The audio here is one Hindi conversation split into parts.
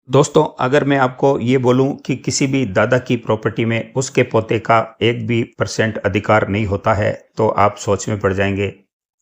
दोस्तों, अगर मैं आपको ये बोलूं कि किसी भी दादा की प्रॉपर्टी में उसके पोते का एक भी परसेंट अधिकार नहीं होता है, तो आप सोच में पड़ जाएंगे,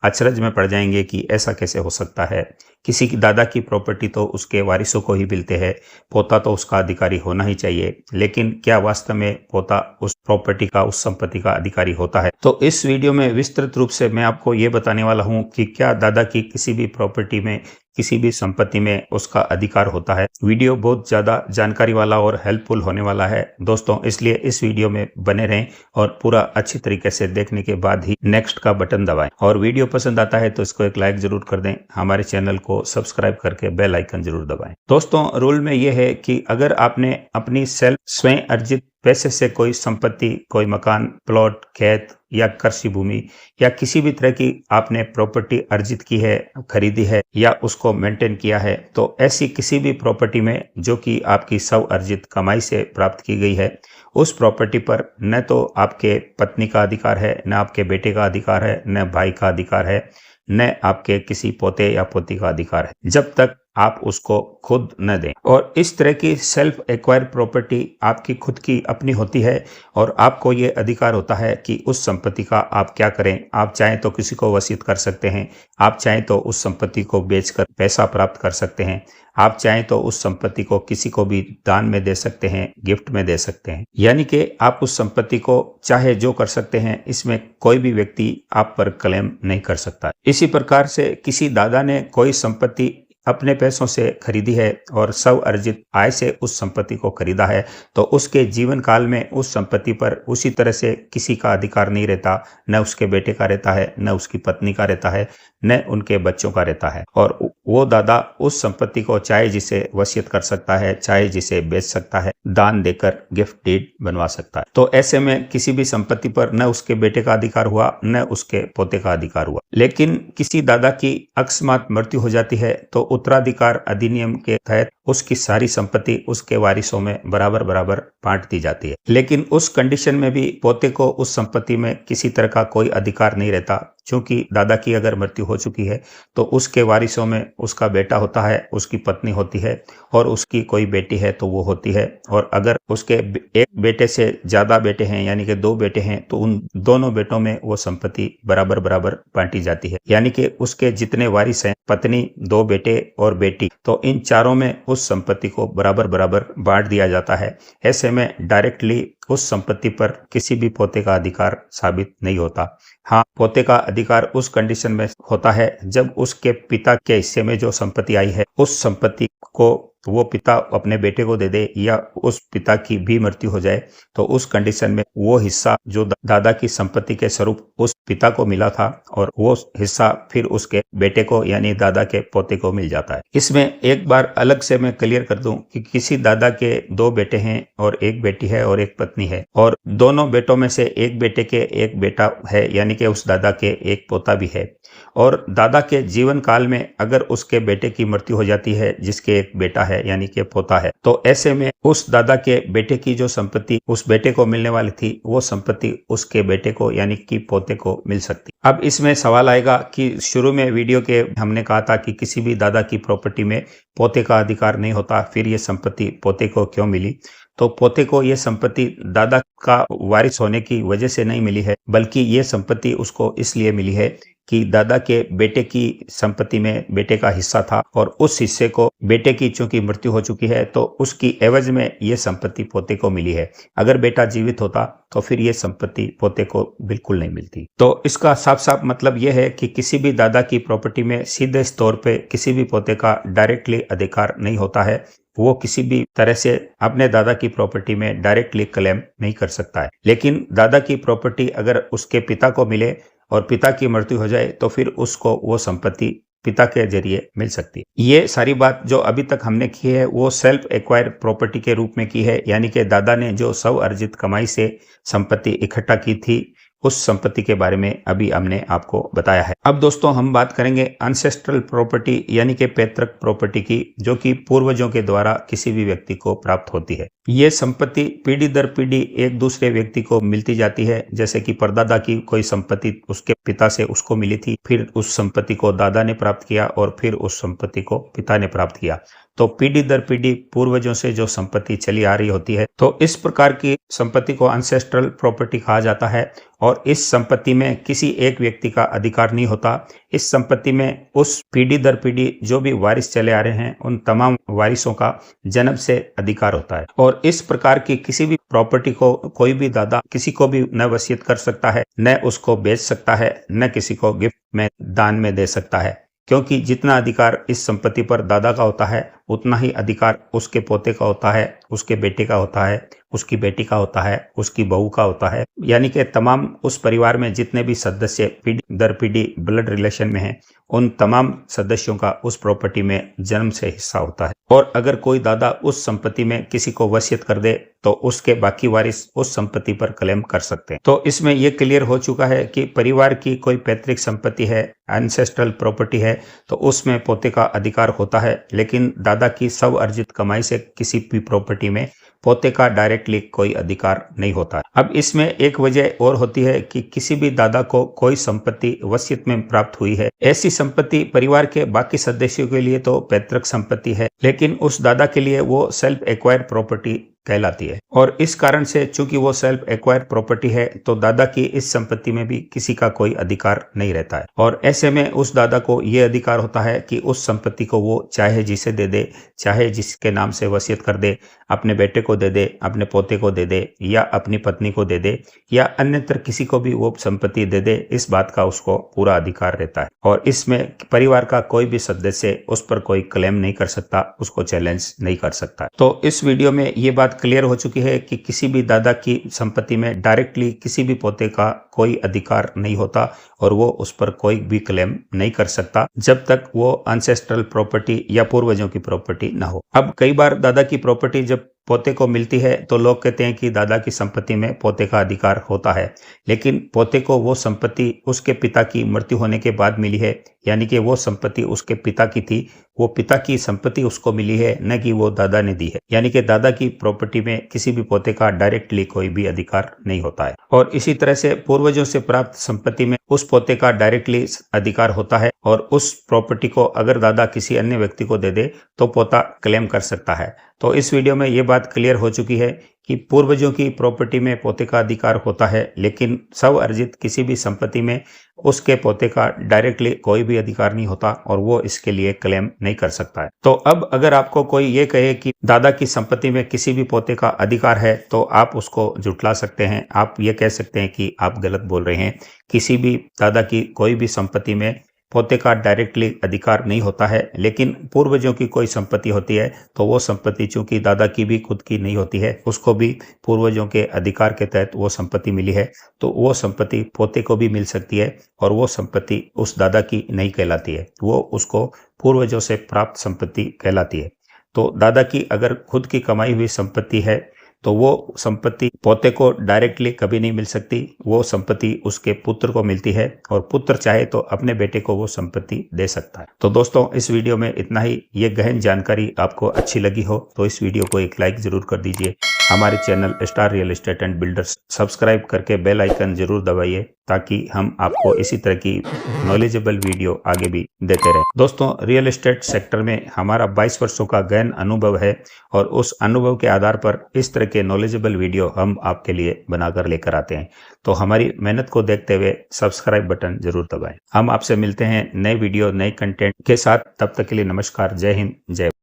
अचरज में पड़ जाएंगे कि ऐसा कैसे हो सकता है। किसी की दादा की प्रॉपर्टी तो उसके वारिसों को ही मिलते हैं, पोता तो उसका अधिकारी होना ही चाहिए। लेकिन क्या वास्तव में पोता उस प्रॉपर्टी का, उस संपत्ति का अधिकारी होता है? तो इस वीडियो में विस्तृत रूप से मैं आपको ये बताने वाला हूँ कि क्या दादा की किसी भी प्रॉपर्टी में, किसी भी संपत्ति में उसका अधिकार होता है। वीडियो बहुत ज़्यादा जानकारी वाला और हेल्पफुल होने वाला है दोस्तों, इसलिए इस वीडियो में बने रहें और पूरा अच्छी तरीके से देखने के बाद ही नेक्स्ट का बटन दबाएं। और वीडियो पसंद आता है तो इसको एक लाइक जरूर कर दें, हमारे चैनल को सब्सक्राइब करके बेल आइकन जरूर दबाएं। दोस्तों, रूल में यह है कि अगर आपने अपनी स्वयं अर्जित पैसे से कोई संपत्ति, कोई मकान, प्लॉट, खेत या कृषि भूमि या किसी भी तरह की आपने प्रॉपर्टी अर्जित की है, खरीदी है या उसको मेंटेन किया है, तो ऐसी किसी भी प्रॉपर्टी में जो कि आपकी स्व अर्जित कमाई से प्राप्त की गई है, उस प्रॉपर्टी पर न तो आपके पत्नी का अधिकार है, न आपके बेटे का अधिकार है, न भाई का अधिकार है, न आपके किसी पोते या पोती का अधिकार है, जब तक आप उसको खुद न दें। और इस तरह की सेल्फ एक्वायर प्रॉपर्टी आपकी खुद की अपनी होती है और आपको ये अधिकार होता है कि उस संपत्ति का आप क्या करें। आप चाहें तो किसी को वसीयत कर सकते हैं, आप चाहें तो उस संपत्ति को बेचकर पैसा प्राप्त कर सकते हैं, आप चाहें तो उस संपत्ति को किसी को भी दान में दे सकते हैं, गिफ्ट में दे सकते हैं। यानी कि आप उस संपत्ति को चाहे जो कर सकते हैं, इसमें कोई भी व्यक्ति आप पर क्लेम नहीं कर सकता। इसी प्रकार से किसी दादा ने कोई संपत्ति अपने पैसों से खरीदी है और स्व अर्जित आय से उस संपत्ति को खरीदा है, तो उसके जीवन काल में उस संपत्ति पर उसी तरह से किसी का अधिकार नहीं रहता। न उसके बेटे का रहता है, न उसकी पत्नी का रहता है, न उनके बच्चों का रहता है। और वो दादा उस संपत्ति को चाहे जिसे वसीयत कर सकता है, चाहे जिसे बेच सकता है, दान देकर गिफ्ट डीड बनवा सकता है। तो ऐसे में किसी भी संपत्ति पर न उसके बेटे का अधिकार हुआ, न उसके पोते का अधिकार हुआ। लेकिन किसी दादा की अकस्मात मृत्यु हो जाती है तो उत्तराधिकार अधिनियम के तहत उसकी सारी संपत्ति उसके वारिसों में बराबर बराबर बांट दी जाती है। लेकिन उस कंडीशन में भी पोते को उस संपत्ति में किसी तरह का कोई अधिकार नहीं रहता, क्योंकि दादा की अगर मृत्यु हो चुकी है तो उसके वारिसों में उसका बेटा होता है, उसकी पत्नी होती है और उसकी कोई बेटी है तो वो होती है। और अगर उसके एक बेटे से ज्यादा बेटे हैं, यानी कि 2 बेटे हैं, तो उन दोनों बेटों में वो संपत्ति बराबर बराबर बांटी जाती है। यानी कि उसके जितने वारिस हैं, पत्नी, 2 बेटे और बेटी, तो इन चारों में उस संपत्ति को बराबर बराबर बांट दिया जाता है। ऐसे में डायरेक्टली उस संपत्ति पर किसी भी पोते का अधिकार साबित नहीं होता। हाँ, पोते का अधिकार उस कंडीशन में होता है जब उसके पिता के हिस्से में जो संपत्ति आई है, उस संपत्ति को वो पिता अपने बेटे को दे दे या उस पिता की भी मृत्यु हो जाए, तो उस कंडीशन में वो हिस्सा जो दादा की संपत्ति के स्वरूप उस पिता को मिला था, और वो हिस्सा फिर उसके बेटे को यानी दादा के पोते को मिल जाता है। इसमें एक बार अलग से मैं क्लियर कर दूं कि किसी दादा के 2 बेटे हैं और 1 बेटी है और 1 पत्नी है, और दोनों बेटों में से एक बेटे के 1 बेटा है, यानी कि उस दादा के 1 पोता भी है। और दादा के जीवन काल में अगर उसके बेटे की मृत्यु हो जाती है जिसके 1 बेटा है यानी कि पोता है, तो ऐसे में उस दादा के बेटे की जो संपत्ति उस बेटे को मिलने वाली थी, वो संपत्ति उसके बेटे को यानी कि पोते को मिल सकती। अब इसमें सवाल आएगा कि शुरू में वीडियो के हमने कहा था कि किसी भी दादा की प्रॉपर्टी में पोते का अधिकार नहीं होता, फिर ये संपत्ति पोते को क्यों मिली? तो पोते को ये संपत्ति दादा का वारिस होने की वजह से नहीं मिली है, बल्कि ये संपत्ति उसको इसलिए मिली है कि दादा के बेटे की संपत्ति में बेटे का हिस्सा था, और उस हिस्से को बेटे की चूंकि मृत्यु हो चुकी है तो उसकी एवज में ये संपत्ति पोते को मिली है। अगर बेटा जीवित होता तो फिर ये संपत्ति पोते को बिल्कुल नहीं मिलती। तो इसका साफ साफ मतलब यह है कि किसी भी दादा की प्रॉपर्टी में सीधे तौर पे किसी भी पोते का डायरेक्टली अधिकार नहीं होता है। वो किसी भी तरह से अपने दादा की प्रॉपर्टी में डायरेक्टली क्लेम नहीं कर सकता है। लेकिन दादा की प्रॉपर्टी अगर उसके पिता को मिले और पिता की मृत्यु हो जाए तो फिर उसको वो संपत्ति पिता के जरिए मिल सकती है। ये सारी बात जो अभी तक हमने की है वो सेल्फ एक्वायर प्रॉपर्टी के रूप में की है, यानी कि दादा ने जो स्व अर्जित कमाई से संपत्ति इकट्ठा की थी उस संपत्ति के बारे में अभी हमने आपको बताया है। अब दोस्तों हम बात करेंगे एंसेस्ट्रल प्रॉपर्टी यानी कि पैतृक प्रॉपर्टी की, जो कि पूर्वजों के द्वारा किसी भी व्यक्ति को प्राप्त होती है। ये संपत्ति पीढ़ी दर पीढ़ी एक दूसरे व्यक्ति को मिलती जाती है। जैसे कि परदादा की कोई संपत्ति उसके पिता से उसको मिली थी, फिर उस संपत्ति को दादा ने प्राप्त किया और फिर उस संपत्ति को पिता ने प्राप्त किया। तो पीढ़ी दर पीढ़ी पूर्वजों से जो संपत्ति चली आ रही होती है, तो इस प्रकार की संपत्ति को एंसेस्ट्रल प्रॉपर्टी कहा जाता है। और इस संपत्ति में किसी एक व्यक्ति का अधिकार नहीं होता। इस संपत्ति में उस पीढ़ी दर पीढ़ी जो भी वारिस चले आ रहे हैं, उन तमाम वारिसों का जन्म से अधिकार होता है। और इस प्रकार की किसी भी प्रॉपर्टी को कोई भी दादा किसी को भी न वसीयत कर सकता है, न उसको बेच सकता है, न किसी को गिफ्ट में दान में दे सकता है। क्योंकि जितना अधिकार इस संपत्ति पर दादा का होता है, उतना ही अधिकार उसके पोते का होता है, उसके बेटे का होता है, उसकी बेटी का होता है, उसकी बहू का होता है। यानी कि तमाम उस परिवार में जितने भी सदस्य पीढ़ी दर पीढ़ी ब्लड रिलेशन में हैं, उन तमाम सदस्यों का उस प्रॉपर्टी में जन्म से हिस्सा होता है। और अगर कोई दादा उस संपत्ति में किसी को वसीयत कर दे, तो उसके बाकी वारिस उस संपत्ति पर क्लेम कर सकते हैं। तो इसमें यह क्लियर हो चुका है कि परिवार की कोई पैतृक संपत्ति है, एंसेस्ट्रल प्रॉपर्टी है, तो उसमें पोते का अधिकार होता है। लेकिन दादा की स्व अर्जित कमाई से किसी भी प्रॉपर्टी में पोते का डायरेक्टली कोई अधिकार नहीं होता है। अब इसमें एक वजह और होती है कि किसी भी दादा को कोई संपत्ति वसीयत में प्राप्त हुई है, ऐसी संपत्ति परिवार के बाकी सदस्यों के लिए तो पैतृक संपत्ति है, लेकिन उस दादा के लिए वो सेल्फ एक्वायर्ड प्रॉपर्टी कहलाती है। और इस कारण से चूंकि वो सेल्फ एक्वायर्ड प्रॉपर्टी है, तो दादा की इस संपत्ति में भी किसी का कोई अधिकार नहीं रहता है। और ऐसे में उस दादा को ये अधिकार होता है कि उस संपत्ति को वो चाहे जिसे दे दे, चाहे जिसके नाम से वसीयत कर दे, अपने बेटे को दे दे, अपने पोते को दे दे, या अपनी पत्नी को दे दे, या अन्यत्र किसी को भी वो संपत्ति दे दे, इस बात का उसको पूरा अधिकार रहता है। और इसमें परिवार का कोई भी सदस्य उस पर कोई क्लेम नहीं कर सकता, उसको चैलेंज नहीं कर सकता। तो इस वीडियो में ये बात क्लियर हो चुकी है कि किसी भी दादा की संपत्ति में डायरेक्टली किसी भी पोते का कोई अधिकार नहीं होता और वो उस पर कोई भी क्लेम नहीं कर सकता जब तक वो एंसेस्ट्रल प्रॉपर्टी या पूर्वजों की प्रॉपर्टी ना हो। अब कई बार दादा की प्रॉपर्टी जब पोते को मिलती है तो लोग कहते हैं कि दादा की संपत्ति में पोते का अधिकार होता है, लेकिन पोते को वो संपत्ति उसके पिता की मृत्यु होने के बाद मिली है। यानी कि वो संपत्ति उसके पिता की थी, वो पिता की संपत्ति उसको मिली है, न कि वो दादा ने दी है। यानी कि दादा की प्रॉपर्टी में किसी भी पोते का डायरेक्टली कोई भी अधिकार नहीं होता है। और इसी तरह से पूर्वजों से प्राप्त संपत्ति में उस पोते का डायरेक्टली अधिकार होता है, और उस प्रॉपर्टी को अगर दादा किसी अन्य व्यक्ति को दे दे तो पोता क्लेम कर सकता है। तो इस वीडियो में ये बात क्लियर हो चुकी है कि पूर्वजों की प्रॉपर्टी में पोते का अधिकार होता है, लेकिन स्व अर्जित किसी भी संपत्ति में उसके पोते का डायरेक्टली कोई भी अधिकार नहीं होता और वो इसके लिए क्लेम नहीं कर सकता है। तो अब अगर आपको कोई ये कहे कि दादा की संपत्ति में किसी भी पोते का अधिकार है, तो आप उसको झुठला सकते हैं। आप ये कह सकते हैं कि आप गलत बोल रहे हैं। किसी भी दादा की कोई भी संपत्ति में पोते का डायरेक्टली अधिकार नहीं होता है, लेकिन पूर्वजों की कोई संपत्ति होती है तो वो संपत्ति चूंकि दादा की भी खुद की नहीं होती है, उसको भी पूर्वजों के अधिकार के तहत वो संपत्ति मिली है, तो वो संपत्ति पोते को भी मिल सकती है और वो संपत्ति उस दादा की नहीं कहलाती है, वो उसको पूर्वजों से प्राप्त संपत्ति कहलाती है। तो दादा की अगर खुद की कमाई हुई संपत्ति है तो वो संपत्ति पोते को डायरेक्टली कभी नहीं मिल सकती, वो संपत्ति उसके पुत्र को मिलती है और पुत्र चाहे तो अपने बेटे को वो संपत्ति दे सकता है। तो दोस्तों इस वीडियो में इतना ही। ये गहन जानकारी आपको अच्छी लगी हो तो इस वीडियो को एक लाइक जरूर कर दीजिए। हमारे channel star real estate and builders subscribe करके बेल आइकन जरूर दबाइए ताकि हम आपको इसी तरह की नॉलेजेबल वीडियो आगे भी देते रहें। दोस्तों रियल एस्टेट सेक्टर में हमारा 22 वर्षों का गहन अनुभव है और उस अनुभव के आधार पर इस तरह के नॉलेजेबल वीडियो हम आपके लिए बनाकर लेकर आते हैं। तो हमारी मेहनत को देखते हुए सब्सक्राइब बटन जरूर दबाएं। हम आपसे मिलते हैं नए वीडियो नए कंटेंट के साथ। तब तक के लिए नमस्कार, जय हिंद, जय